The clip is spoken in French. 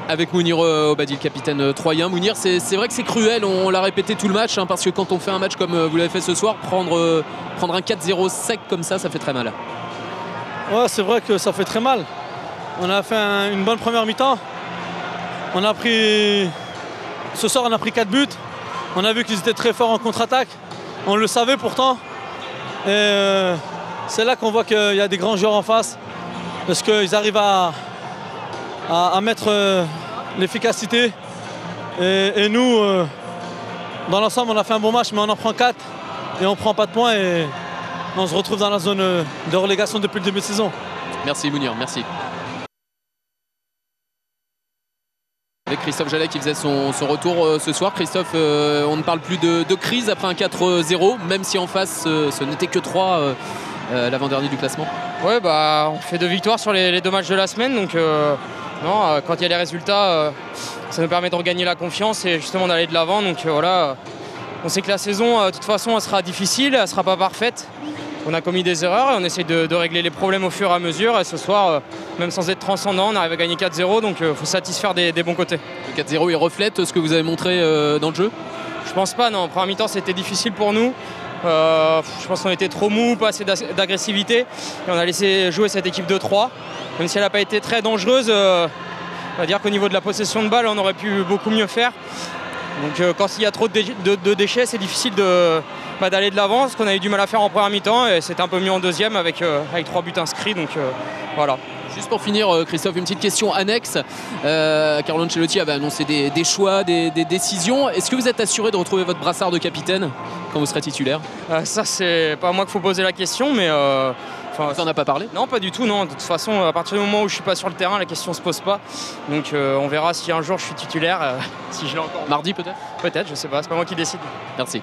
Avec Mounir Obadi, le capitaine troyen. Mounir, c'est vrai que c'est cruel, on l'a répété tout le match, hein, parce que quand on fait un match comme vous l'avez fait ce soir, prendre un 4-0 sec comme ça fait très mal. Ouais, c'est vrai que ça fait très mal. On a fait une bonne première mi-temps. Ce soir, on a pris 4 buts. On a vu qu'ils étaient très forts en contre-attaque. On le savait pourtant. Et c'est là qu'on voit qu'il y a des grands joueurs en face. Parce qu'ils arrivent à mettre l'efficacité. Et nous, dans l'ensemble, on a fait un bon match, mais on en prend 4 et on ne prend pas de points. Et on se retrouve dans la zone de relégation depuis le début de saison. Merci Mounir, merci. Avec Christophe Jallet qui faisait son retour ce soir. Christophe, on ne parle plus de crise après un 4-0, même si en face ce n'était que 3 l'avant-dernier du classement. Ouais, bah, on fait 2 victoires sur les 2 matchs de la semaine, donc non, quand il y a les résultats, ça nous permet de regagner la confiance et justement d'aller de l'avant. Donc voilà, on sait que la saison, de toute façon, elle sera difficile, elle ne sera pas parfaite. On a commis des erreurs et on essaie de régler les problèmes au fur et à mesure. Et ce soir, même sans être transcendant, on arrive à gagner 4-0, donc il faut satisfaire des bons côtés. Le 4-0, il reflète ce que vous avez montré dans le jeu? Je pense pas, non. En première mi-temps, c'était difficile pour nous. Je pense qu'on était trop mou, pas assez d'agressivité. Et on a laissé jouer cette équipe de 3. Même si elle n'a pas été très dangereuse, on va dire qu'au niveau de la possession de balle, on aurait pu beaucoup mieux faire. Donc quand il y a trop de déchets, c'est difficile d'aller de l'avant, ce qu'on a eu du mal à faire en première mi-temps. Et c'était un peu mieux en deuxième avec 3 buts inscrits. Donc voilà. Juste pour finir, Christophe, une petite question annexe. Carlo Ancelotti avait annoncé des choix, des décisions. Est-ce que vous êtes assuré de retrouver votre brassard de capitaine quand vous serez titulaire? Ça, c'est pas à moi qu'il faut poser la question, mais... Vous n'en as pas parlé? Non, pas du tout. Non. De toute façon, à partir du moment où je suis pas sur le terrain, la question se pose pas. Donc on verra si un jour je suis titulaire, si je l'ai encore. Mardi peut-être? Peut-être, je sais pas. C'est pas moi qui décide. Merci.